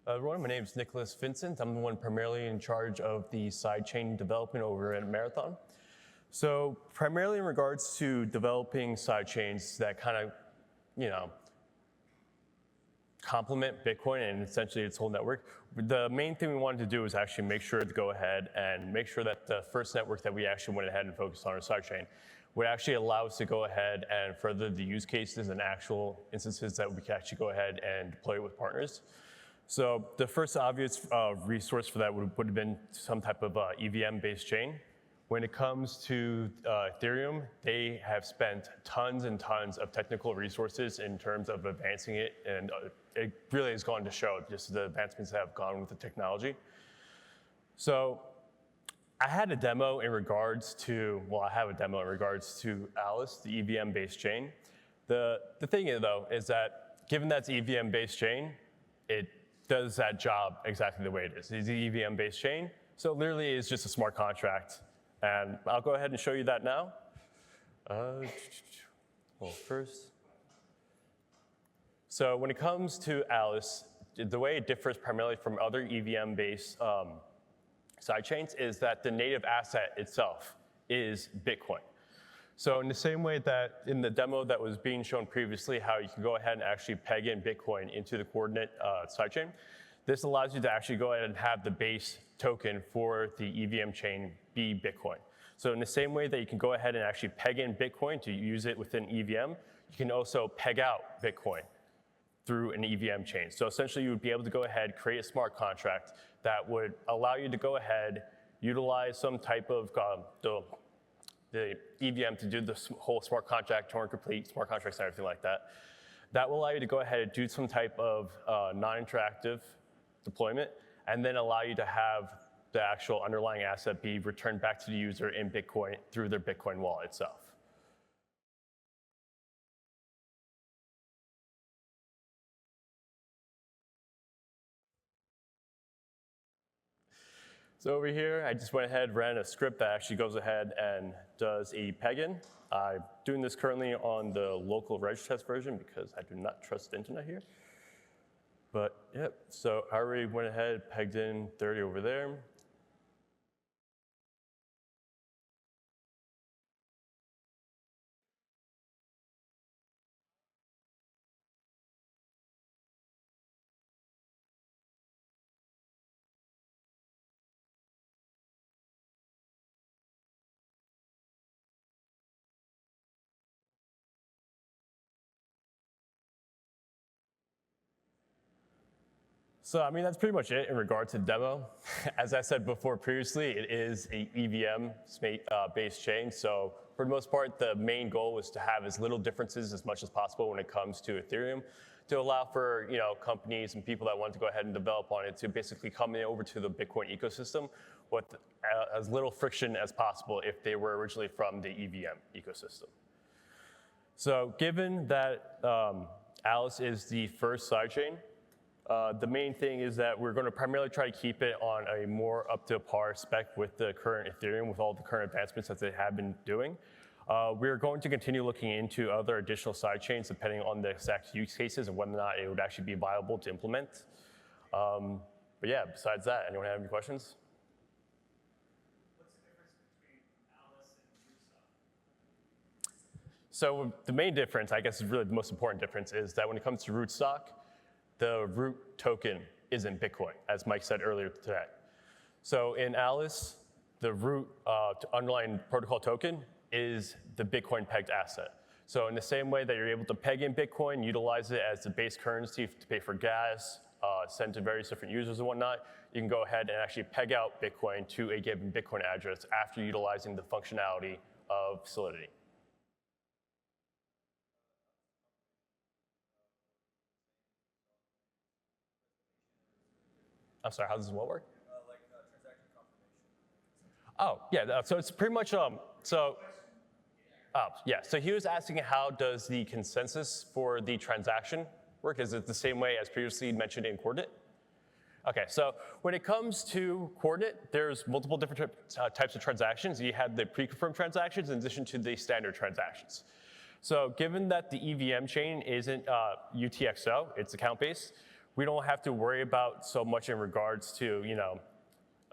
Everyone, my name is Vincent. I'm the one primarily in charge of the sidechain development over at Marathon. So primarily in regards to developing sidechains that kind of, complement Bitcoin and essentially its whole network, the main thing we wanted to do was actually make sure to go ahead and make sure that the first network that we actually went ahead and focused on, our sidechain, would actually allow us to go ahead and further the use cases and actual instances that we can actually go ahead and deploy with partners. So the first obvious resource for that would have been some type of EVM-based chain. When it comes to Ethereum, they have spent tons and tons of technical resources in terms of advancing it, and it really has gone to show just the advancements that have gone with the technology. So I had a demo in regards to, I have a demo in regards to Alys, the EVM-based chain. The thing is, though, is that given that's EVM-based chain, it does that job exactly the way it is. It's an EVM-based chain, so literally it's just a smart contract. And I'll go ahead and show you that now. First. So when it comes to Alys, the way it differs primarily from other EVM-based sidechains is that the native asset itself is Bitcoin. So in the same way that in the demo that was being shown previously, how you can go ahead and actually peg in Bitcoin into the coordinate sidechain, this allows you to actually go ahead and have the base token for the EVM chain be Bitcoin. So in the same way that you can go ahead and actually peg in Bitcoin to use it within EVM, you can also peg out Bitcoin through an EVM chain. So essentially you would be able to go ahead, create a smart contract that would allow you to go ahead, utilize some type of the EVM to do the whole smart contract, Turing complete smart contracts and everything like that. That will allow you to go ahead and do some type of non-interactive deployment, and then allow you to have the actual underlying asset be returned back to the user in Bitcoin through their Bitcoin wallet itself. So over here, I just went ahead, ran a script that actually goes ahead and does a peg-in. I'm doing this currently on the local reg test version because I do not trust the internet here. But yep, so I already went ahead, pegged in 30 over there. So I mean, that's pretty much it in regards to the demo. As I said before previously, it is an EVM-based chain. So for the most part, the main goal was to have as little differences as much as possible when it comes to Ethereum, to allow for companies and people that want to go ahead and develop on it to basically come in over to the Bitcoin ecosystem with as little friction as possible if they were originally from the EVM ecosystem. So given that Alys is the first sidechain, the main thing is that we're going to primarily try to keep it on a more up-to-par spec with the current Ethereum, with all the current advancements that they have been doing. We're going to continue looking into other additional sidechains depending on the exact use cases and whether or not it would actually be viable to implement. But yeah, besides that, anyone have any questions? What's the difference between Alys and Rootstock? So the main difference, I guess is really the most important difference, is that when it comes to Rootstock, the root token isn't Bitcoin, as Mike said earlier today. So in Alys, the root underlying protocol token is the Bitcoin pegged asset. So in the same way that you're able to peg in Bitcoin, utilize it as the base currency to pay for gas, send to various different users and whatnot, you can go ahead and actually peg out Bitcoin to a given Bitcoin address after utilizing the functionality of Solidity. I'm sorry, how does this work? Transaction confirmation. Oh, yeah, so it's pretty much, so he was asking how does the consensus for the transaction work? Is it the same way as previously mentioned in Coordinate? Okay, so when it comes to Coordinate, there's multiple different types of transactions. You have the pre-confirmed transactions in addition to the standard transactions. So given that the EVM chain isn't UTXO, it's account-based, we don't have to worry about so much in regards to,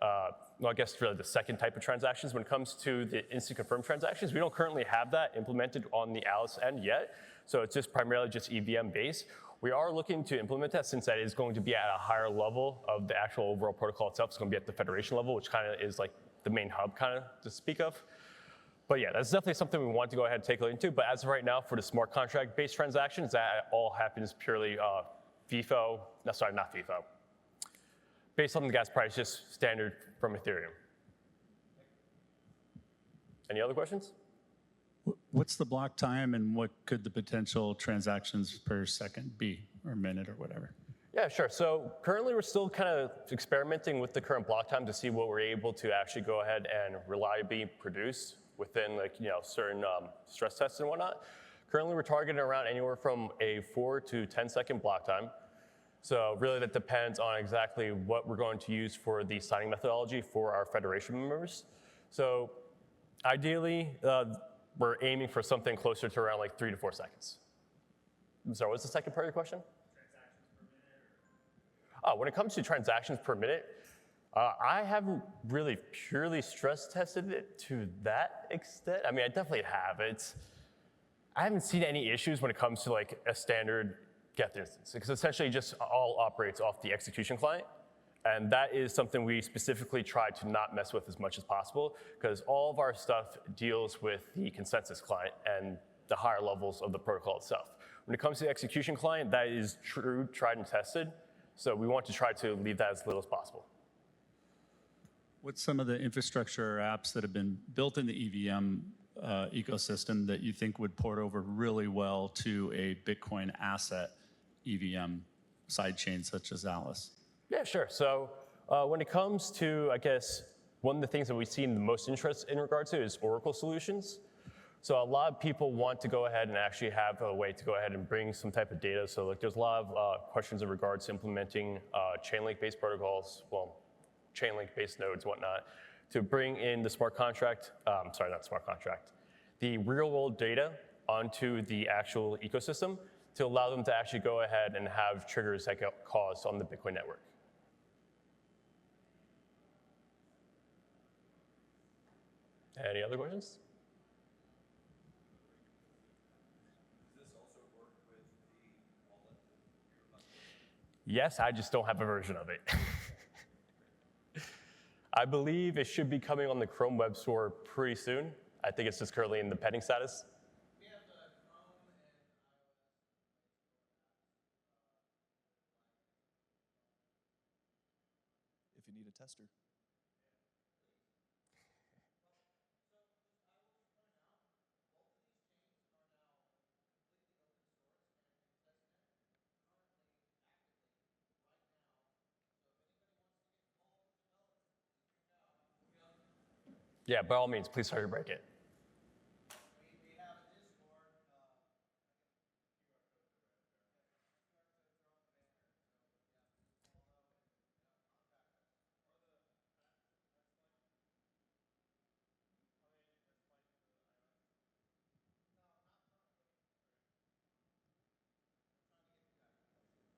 well, I guess really the second type of transactions. When it comes to the instant confirm transactions, we don't currently have that implemented on the Alys end yet. So it's just primarily just EVM based. We are looking to implement that since that is going to be at a higher level of the actual overall protocol itself. It's going to be at the federation level, which kind of is like the main hub kind of to speak of. But yeah, that's definitely something we want to go ahead and take a look into. But as of right now, for the smart contract based transactions, that all happens purely FIFO, no, sorry, not FIFO. Based on the gas price, just standard from Ethereum. Any other questions? What's the block time and what could the potential transactions per second be, or minute, or whatever? Yeah, sure. So currently we're still kind of experimenting with the current block time to see what we're able to actually go ahead and reliably produce within certain stress tests and whatnot. Currently we're targeting around anywhere from a 4 to 10 second block time. So really that depends on exactly what we're going to use for the signing methodology for our federation members. So ideally, we're aiming for something closer to around like 3 to 4 seconds. I'm sorry, what's the second part of your question? When it comes to transactions per minute, I haven't really purely stress tested it to that extent. I mean, I definitely have. I haven't seen any issues when it comes to like a standard Geth instance, because essentially just all operates off the execution client. And that is something we specifically try to not mess with as much as possible, because all of our stuff deals with the consensus client and the higher levels of the protocol itself. When it comes to the execution client, that is true, tried and tested. So we want to try to leave that as little as possible. What's some of the infrastructure or apps that have been built in the EVM ecosystem that you think would port over really well to a Bitcoin asset EVM sidechain such as Alys? Yeah, sure. So when it comes to, I guess, one of the things that we've seen the most interest in regard to is Oracle solutions. So a lot of people want to go ahead and actually have a way to go ahead and bring some type of data. So like there's a lot of questions in regards to implementing Chainlink-based protocols, well, Chainlink-based nodes, whatnot, to bring in the smart contract, sorry, not smart contract, the real-world data onto the actual ecosystem to allow them to actually go ahead and have triggers that get caused on the Bitcoin network. Any other questions? Yes, I just don't have a version of it. I believe it should be coming on the Chrome Web Store pretty soon. I think it's just currently in the pending status. We have the Chrome and if you need a tester. Yeah, by all means, please try to break it.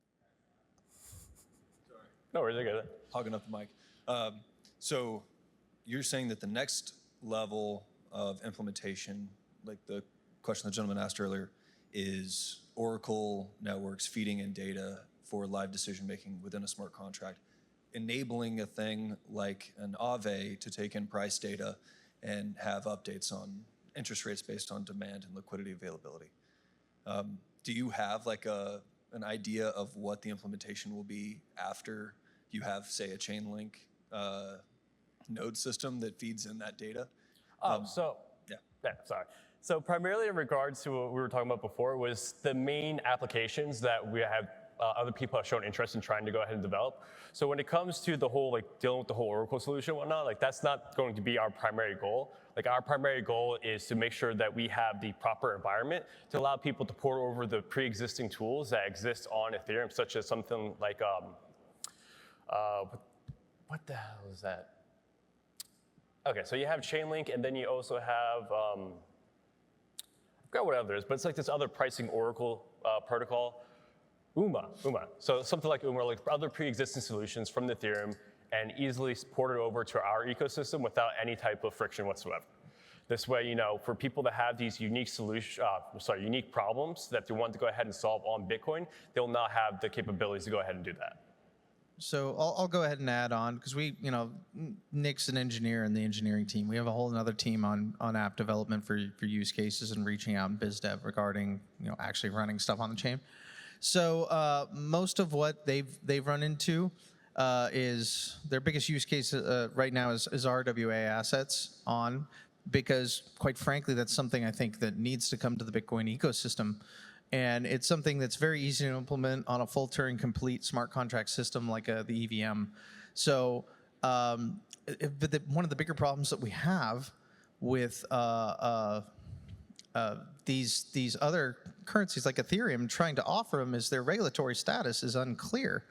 we have a Discord. No worries, I get it. Hogging up the mic. So you're saying that the next level of implementation, like the question the gentleman asked earlier, is Oracle networks feeding in data for live decision making within a smart contract, enabling a thing like an Aave to take in price data and have updates on interest rates based on demand and liquidity availability. Do you have like an idea of what the implementation will be after you have, say, a Chainlink node system that feeds in that data? Sorry. So primarily in regards to what we were talking about before was the main applications that we have other people have shown interest in trying to go ahead and develop. So when it comes to the whole like dealing with the whole Oracle solution and whatnot, like that's not going to be our primary goal. Like our primary goal is to make sure that we have the proper environment to allow people to port over the pre-existing tools that exist on Ethereum, such as something like what the hell is that? Okay, so you have Chainlink, and then you also have, I forgot what other is, but it's like this other pricing Oracle protocol. UMA. So something like UMA, like other pre-existing solutions from the Ethereum, and easily port it over to our ecosystem without any type of friction whatsoever. This way, for people that have these unique unique problems that they want to go ahead and solve on Bitcoin, they'll not have the capabilities to go ahead and do that. So I'll go ahead and add on, because Nick's an engineer in the engineering team. We have a whole another team on app development for use cases and reaching out in biz dev regarding actually running stuff on the chain. So most of what they've run into is their biggest use case right now is RWA assets on, because quite frankly, that's something I think that needs to come to the Bitcoin ecosystem. And it's something that's very easy to implement on a full Turing complete smart contract system like the EVM. So but one of the bigger problems that we have with these other currencies like Ethereum trying to offer them is their regulatory status is unclear.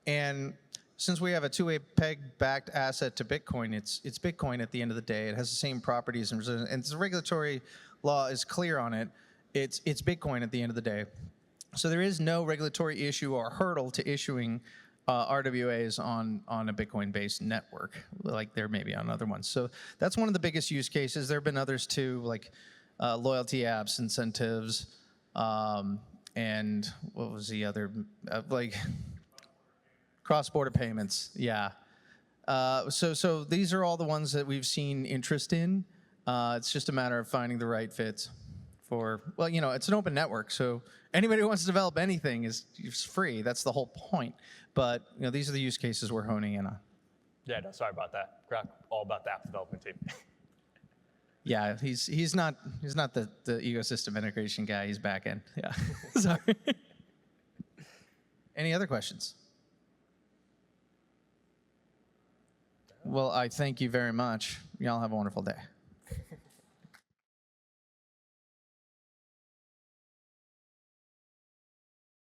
And since we have a two-way peg-backed asset to Bitcoin, it's Bitcoin at the end of the day. It has the same properties, and the regulatory law is clear on it. It's Bitcoin at the end of the day. So there is no regulatory issue or hurdle to issuing RWAs on a Bitcoin-based network, like there may be on other ones. So that's one of the biggest use cases. There have been others too, like loyalty apps, incentives, and what was the other, like cross-border payments, yeah. So these are all the ones that we've seen interest in. It's just a matter of finding the right fits for, it's an open network, so anybody who wants to develop anything is free. That's the whole point. But these are the use cases we're honing in on. Yeah, no, sorry about that. All about the app development team. Yeah, he's not the ecosystem integration guy. He's back end. Yeah, sorry. Any other questions? Well, I thank you very much. Y'all have a wonderful day.